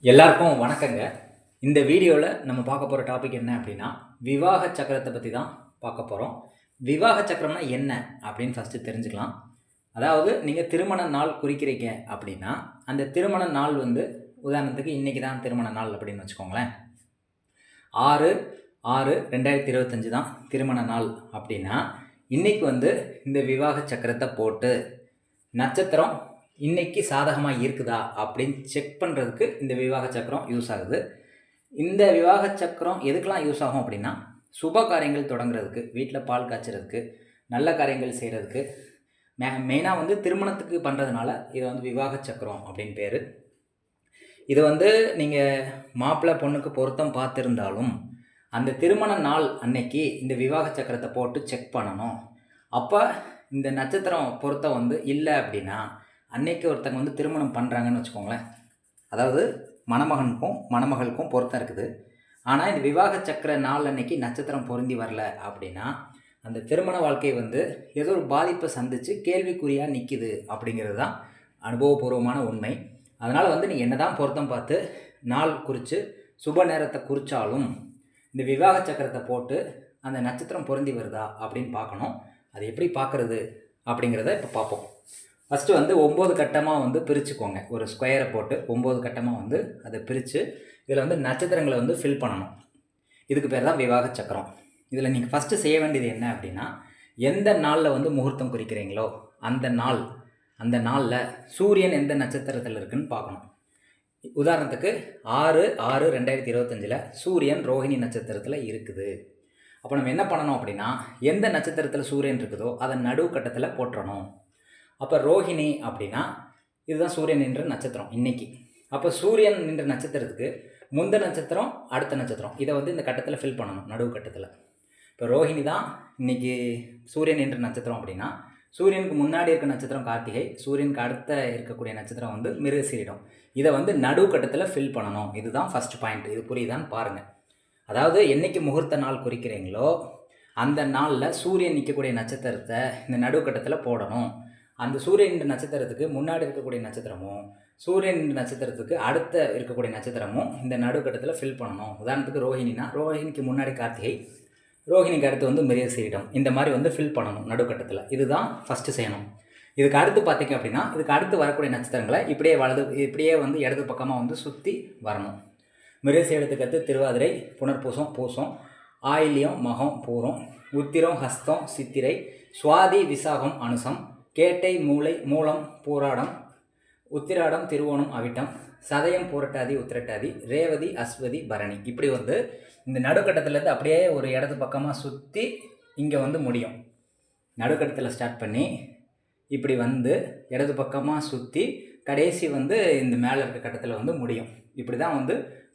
எல்லாருக்கும் வணக்கங்க. இந்த வீடியோவில் நம்ம பார்க்க போகிற டாபிக் என்ன அப்படின்னா, விவாக சக்கரத்தை பற்றி தான் பார்க்க போகிறோம். விவாக சக்கரம்னா என்ன அப்படின்னு ஃபஸ்ட்டு தெரிஞ்சுக்கலாம். அதாவது நீங்கள் திருமண நாள் குறிக்கிறீங்க அப்படின்னா, அந்த திருமண நாள் வந்து உதாரணத்துக்கு இன்றைக்கி தான் திருமண நாள் அப்படின்னு வச்சுக்கோங்களேன். 6/6/2025 தான் திருமண நாள் அப்படின்னா, இன்றைக்கி வந்து இந்த விவாக சக்கரத்தை போட்டு நட்சத்திரம் இன்றைக்கி சாதகமாக இருக்குதா அப்படின்னு செக் பண்ணுறதுக்கு இந்த விவாக சக்கரம் யூஸ் ஆகுது. இந்த விவாக சக்கரம் எதுக்கெலாம் யூஸ் ஆகும் அப்படின்னா, சுப காரியங்கள் தொடங்குறதுக்கு, வீட்டில் பால் காய்ச்சறதுக்கு, நல்ல காரியங்கள் செய்கிறதுக்கு, மெயினாக வந்து திருமணத்துக்கு பண்ணுறதுனால இதை வந்து விவாக சக்கரம் அப்படின்னு பேர். இது வந்து நீங்கள் மாப்பிள்ளை பொண்ணுக்கு பொருத்தம் பார்த்துருந்தாலும் அந்த திருமண நாள் அன்னைக்கு இந்த விவாக சக்கரத்தை போட்டு செக் பண்ணணும். அப்போ இந்த நட்சத்திரம் பொருத்தம் வந்து இல்லை அப்படின்னா, அன்னைக்கு ஒருத்தங்க வந்து திருமணம் பண்ணுறாங்கன்னு வச்சுக்கோங்களேன். அதாவது மணமகனுக்கும் மணமகளுக்கும் பொருத்தம் இருக்குது. ஆனால் இந்த விவாக சக்கர நாள் அன்னைக்கு நட்சத்திரம் பொருந்தி வரல அப்படின்னா, அந்த திருமண வாழ்க்கை வந்து ஏதோ ஒரு பாதிப்பை சந்தித்து கேள்விக்குறியாக நிற்கிது அப்படிங்கிறது தான் அனுபவபூர்வமான உண்மை. அதனால் வந்து நீங்கள் என்ன தான் பொருத்தம் பார்த்து நாள் குறித்து சுப நேரத்தை குறித்தாலும் இந்த விவாக சக்கரத்தை போட்டு அந்த நட்சத்திரம் பொருந்தி வருதா அப்படின்னு பார்க்கணும். அது எப்படி பார்க்குறது அப்படிங்கிறத இப்போ பார்ப்போம். ஃபஸ்ட்டு வந்து 9 கட்டமாக வந்து பிரிச்சுக்கோங்க. ஒரு ஸ்கொயரை போட்டு 9 கட்டமாக வந்து அதை பிரித்து இதில் வந்து நட்சத்திரங்களை வந்து ஃபில் பண்ணணும். இதுக்கு பேர் தான் விவாக சக்கரம். இதில் நீங்கள் ஃபஸ்ட்டு செய்ய வேண்டியது என்ன அப்படின்னா, எந்த நாளில் வந்து முகூர்த்தம் குறிக்கிறீங்களோ அந்த நாளில் சூரியன் எந்த நட்சத்திரத்தில் இருக்குதுன்னு பார்க்கணும். உதாரணத்துக்கு 6/6/2025 சூரியன் ரோஹிணி நட்சத்திரத்தில் இருக்குது. அப்போ நம்ம என்ன பண்ணணும் அப்படின்னா, எந்த நட்சத்திரத்தில் சூரியன் இருக்குதோ அதை நடுவு கட்டத்தில் போட்டுறணும். அப்போ ரோஹிணி அப்படின்னா இதுதான் சூரியன் நின்ற நட்சத்திரம் இன்றைக்கி. அப்போ சூரியன் நின்ற நட்சத்திரத்துக்கு முந்த நட்சத்திரம் அடுத்த நட்சத்திரம் இதை வந்து இந்த கட்டத்தில் ஃபில் பண்ணணும், நடுவு கட்டத்தில். இப்போ ரோஹிணி தான் இன்றைக்கி சூரியன் நின்ற நட்சத்திரம் அப்படின்னா, சூரியனுக்கு முன்னாடி இருக்க நட்சத்திரம் கார்த்திகை, சூரியனுக்கு அடுத்த இருக்கக்கூடிய நட்சத்திரம் வந்து மிருகசீரிடம். இதை வந்து நடுவு கட்டத்தில் ஃபில் பண்ணணும். இதுதான் ஃபஸ்ட் பாயிண்ட். இது புரியுதான்னு பாருங்கள். அதாவது என்றைக்கு முகூர்த்த நாள் குறிக்கிறீங்களோ அந்த நாளில் சூரியன் நிற்கக்கூடிய நட்சத்திரத்தை இந்த நடுவு கட்டத்தில் போடணும். அந்த சூரியன் நட்சத்திரத்துக்கு முன்னாடி இருக்கக்கூடிய நட்சத்திரமும் சூரியன் நட்சத்திரத்துக்கு அடுத்த இருக்கக்கூடிய நட்சத்திரமும் இந்த நடுக்கட்டத்தில் ஃபில் பண்ணணும். உதாரணத்துக்கு ரோஹிணினா ரோஹிணிக்கு முன்னாடி கார்த்திகை, ரோஹிணிக்கு அடுத்து வந்து மிருகசீரிடம், இந்த மாதிரி வந்து ஃபில் பண்ணணும் நடுக்கட்டத்தில். இதுதான் ஃபஸ்ட்டு செய்யணும். இதுக்கு அடுத்து பார்த்திங்க அப்படின்னா, இதுக்கு அடுத்து வரக்கூடிய நட்சத்திரங்களை இப்படியே வந்து இடது பக்கமாக வந்து சுற்றி வரணும். மிருகசீரிடத்துக்கு அடுத்து திருவாதிரை, புனர்பூசம், பூசம், ஆயில்யம், மகம், பூரம், உத்திரம், ஹஸ்தம், சித்திரை, சுவாதி, விசாகம், அனுசம், கேட்டை, மூலம், பூராடம், உத்திராடம், திருவோணம், அவிட்டம், சதயம், பூரட்டாதி, உத்திரட்டாதி, ரேவதி, அஸ்வதி, பரணி. இப்படி வந்து இந்த நடுக்கட்டத்துலேருந்து அப்படியே ஒரு இடது பக்கமாக சுற்றி இங்கே வந்து முடியும். நடுக்கட்டத்தில் ஸ்டார்ட் பண்ணி இப்படி வந்து இடது பக்கமாக சுற்றி கடைசி வந்து இந்த மேலே இருக்க கட்டத்தில் வந்து முடியும். இப்படி தான் வந்து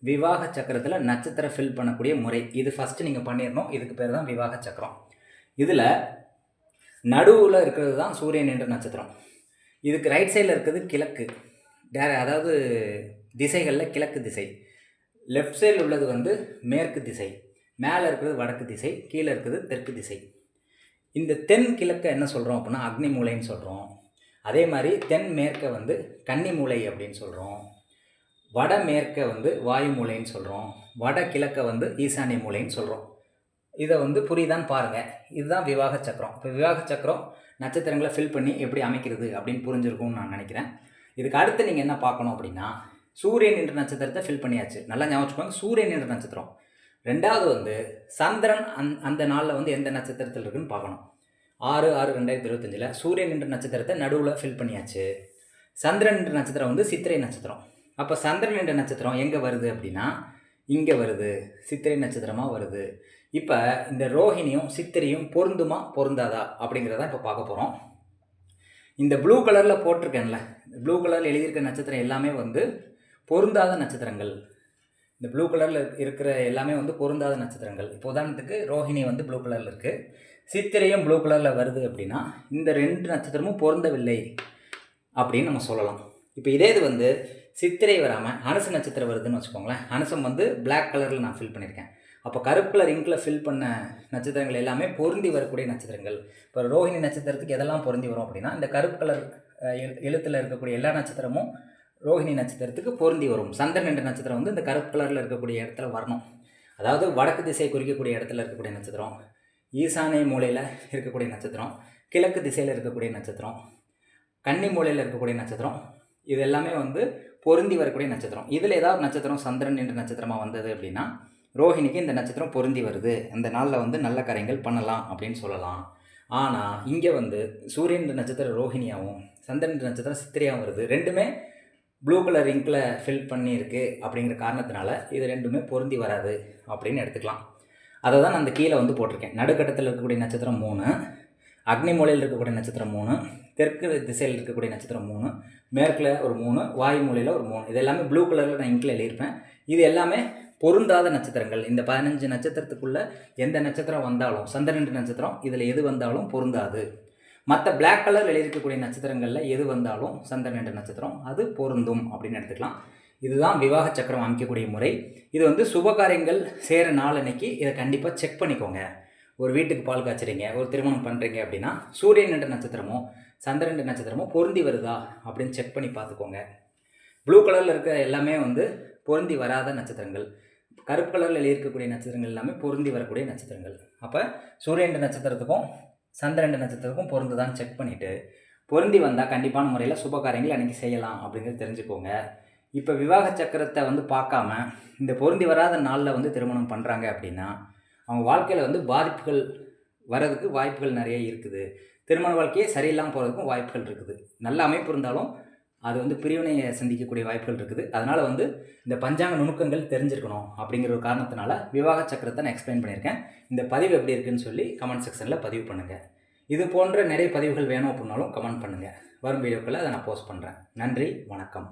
விவாக சக்கரத்தில் நட்சத்திரம் ஃபில் பண்ணக்கூடிய முறை. இது ஃபஸ்ட்டு நீங்கள் பண்ணிடணும். இதுக்கு பேர் தான் விவாக சக்கரம். இதில் நடுவில் இருக்கிறது தான் சூரியன் என்ற நட்சத்திரம். இதுக்கு ரைட் சைடில் இருக்கிறது கிழக்கு, அதாவது திசைகளில் கிழக்கு திசை. லெஃப்ட் சைடில் உள்ளது வந்து மேற்கு திசை, மேலே இருக்கிறது வடக்கு திசை, கீழே இருக்கிறது தெற்கு திசை. இந்த தென் கிழக்க என்ன சொல்கிறோம் அப்படின்னா அக்னி மூலைன்னு சொல்கிறோம். அதே மாதிரி தென் மேற்க வந்து கன்னி மூலை அப்படின்னு சொல்கிறோம். வட மேற்க வந்து வாயு மூலைன்னு சொல்கிறோம். வட கிழக்க வந்து ஈசானிய மூலைன்னு சொல்கிறோம். இதை வந்து புரியுதான்னு பாருங்கள். இதுதான் விவாக சக்கரம். இப்போ விவாக சக்கரம் நட்சத்திரங்களை ஃபில் பண்ணி எப்படி அமைக்கிறது அப்படின்னு புரிஞ்சிருக்கும்னு நான் நினைக்கிறேன். இதுக்கு அடுத்து நீங்கள் என்ன பார்க்கணும் அப்படின்னா, சூரியன் என்ற நட்சத்திரத்தை ஃபில் பண்ணியாச்சு. நல்லா ஞாபகம் வச்சுக்கோங்க, சூரியன் என்ற நட்சத்திரம். ரெண்டாவது வந்து சந்திரன் அந்த நாளில் வந்து எந்த நட்சத்திரத்தில் இருக்குதுன்னு பார்க்கணும். 6/6/2025 சூரியன் என்ற நட்சத்திரத்தை நடுவில் ஃபில் பண்ணியாச்சு. சந்திரன் என்ற நட்சத்திரம் வந்து சித்திரை நட்சத்திரம். அப்போ சந்திரன் என்ற நட்சத்திரம் எங்கே வருது அப்படின்னா இங்கே வருது, சித்திரை நட்சத்திரமாக வருது. இப்போ இந்த ரோஹிணியும் சித்திரையும் பொருந்துமா பொருந்தாதா அப்படிங்கிறத இப்போ பார்க்க போகிறோம். இந்த ப்ளூ கலரில் போட்டிருக்கேன்ல, ப்ளூ கலரில் எழுதியிருக்க நட்சத்திரம் எல்லாமே வந்து பொருந்தாத நட்சத்திரங்கள். இந்த ப்ளூ கலரில் இருக்கிற எல்லாமே வந்து பொருந்தாத நட்சத்திரங்கள். இப்போ உதாரணத்துக்கு ரோஹிணி வந்து ப்ளூ கலரில் இருக்குது, சித்திரையும் ப்ளூ கலரில் வருது அப்படின்னா இந்த 2 நட்சத்திரமும் பொருந்தவில்லை அப்படின்னு நம்ம சொல்லலாம். இப்போ இதே இது வந்து சித்திரை வராமல் அனுச நட்சத்திரம் வருதுன்னு வச்சுக்கோங்களேன். அனுசம் வந்து பிளாக் கலரில் நான் ஃபில் பண்ணியிருக்கேன். அப்போ கருப்பு கலர் இங்கில் ஃபில் பண்ண நட்சத்திரங்கள் எல்லாமே பொருந்தி வரக்கூடிய நட்சத்திரங்கள். இப்போ ரோஹிணி நட்சத்திரத்துக்கு எதெல்லாம் பொருந்தி வரும் அப்படின்னா, இந்த கருப்பு கலர் எழுத்தில் இருக்கக்கூடிய எல்லா நட்சத்திரமும் ரோஹிணி நட்சத்திரத்துக்கு பொருந்தி வரும். சந்திரன் என்ற நட்சத்திரம் வந்து இந்த கருப்பு கலரில் இருக்கக்கூடிய இடத்துல வரணும். அதாவது வடக்கு திசை குறிக்கக்கூடிய இடத்துல இருக்கக்கூடிய நட்சத்திரம், ஈசானிய மூலையில் இருக்கக்கூடிய நட்சத்திரம், கிழக்கு திசையில் இருக்கக்கூடிய நட்சத்திரம், கன்னி மூலையில் இருக்கக்கூடிய நட்சத்திரம், இது எல்லாமே வந்து பொருந்தி வரக்கூடிய நட்சத்திரம். இதில் ஏதாவது நட்சத்திரம் சந்திரன் என்ற நட்சத்திரமாக வந்தது அப்படின்னா ரோஹிணிக்கு இந்த நட்சத்திரம் பொருந்தி வருது, இந்த நாளில் வந்து நல்ல காரியங்கள் பண்ணலாம் அப்படின்னு சொல்லலாம். ஆனால் இங்கே வந்து சூரியன் நட்சத்திரம் ரோஹிணியாகவும் சந்திரன் நட்சத்திரம் சித்திரையாகவும் வருது. ரெண்டுமே ப்ளூ கலர் இங்கில் ஃபில் பண்ணியிருக்கு அப்படிங்கிற காரணத்தினால இது ரெண்டுமே பொருந்தி வராது அப்படின்னு எடுத்துக்கலாம். அதை தான் நான் அந்த கீழே வந்து போட்டிருக்கேன். நடுக்கட்டத்தில் இருக்கக்கூடிய நட்சத்திரம் 3, அக்னி மூலையில் இருக்கக்கூடிய நட்சத்திரம் 3, தெற்கு திசையில் இருக்கக்கூடிய நட்சத்திரம் 3, மேற்கில் ஒரு 3, வாயு மூலையில் ஒரு 3. இது எல்லாமே ப்ளூ கலரில் நான் இங்கில் எழுதியிருப்பேன். இது எல்லாமே பொருந்தாத நட்சத்திரங்கள். இந்த 15 நட்சத்திரத்துக்குள்ளே எந்த நட்சத்திரம் வந்தாலும், சந்திரன் நட்சத்திரம் இதில் எது வந்தாலும் பொருந்தாது. மற்ற பிளாக் கலர் எழுதியிருக்கக்கூடிய நட்சத்திரங்களில் எது வந்தாலும் சந்திரன் என்ற நட்சத்திரம் அது பொருந்தும் அப்படின்னு எடுத்துக்கலாம். இதுதான் விவாக சக்கரம் அமைக்கக்கூடிய முறை. இது வந்து சுபகாரியங்கள் செய்கிற நாள் அன்னைக்கு இதை கண்டிப்பாக செக் பண்ணிக்கோங்க. ஒரு வீட்டுக்கு பால் காய்ச்சுறீங்க, ஒரு திருமணம் பண்ணுறீங்க அப்படின்னா சூரியன் என்ற நட்சத்திரமோ சந்திரன் என்ற நட்சத்திரமோ பொருந்தி வருதா அப்படின்னு செக் பண்ணி பார்த்துக்கோங்க. ப்ளூ கலரில் இருக்க எல்லாமே வந்து பொருந்தி வராத நட்சத்திரங்கள், கருப்பு கலரில் எழுதியிருக்கக்கூடிய நட்சத்திரங்கள் எல்லாமே பொருந்தி வரக்கூடிய நட்சத்திரங்கள். அப்போ சூரியன் நட்சத்திரத்துக்கும் சந்திரன் நட்சத்திரத்துக்கும் பொருந்துதான்னு செக் பண்ணிவிட்டு பொருந்தி வந்தால் கண்டிப்பான முறையில் சுபகாரியங்கள் அன்றைக்கி செய்யலாம் அப்படிங்கிறது தெரிஞ்சுக்கோங்க. இப்போ விவாக சக்கரத்தை வந்து பார்க்காம இந்த பொருந்தி வராத நாளில் வந்து திருமணம் பண்ணுறாங்க அப்படின்னா அவங்க வாழ்க்கையில் வந்து பாதிப்புகள் வர்றதுக்கு வாய்ப்புகள் நிறைய இருக்குது. திருமண வாழ்க்கையே சரியில்லாமல் போகிறதுக்கும் வாய்ப்புகள் இருக்குது. நல்ல அமைப்பு இருந்தாலும் அது வந்து பிரிவினையை சந்திக்கக்கூடிய வாய்ப்புகள் இருக்குது. அதனால் வந்து இந்த பஞ்சாங்க நுணுக்கங்கள் தெரிஞ்சிருக்கணும் அப்படிங்கிற ஒரு காரணத்தினால விவாக சக்கரத்தை நான் எக்ஸ்பிளைன் பண்ணியிருக்கேன். இந்த பதிவு எப்படி இருக்குதுன்னு சொல்லி கமெண்ட் செக்ஷனில் பதிவு பண்ணுங்கள். இது போன்ற நிறைய பதிவுகள் வேணும் அப்படின்னாலும் கமெண்ட் பண்ணுங்கள். வரும் வீடியோக்களில் அதை நான் போஸ்ட் பண்ணுறேன். நன்றி, வணக்கம்.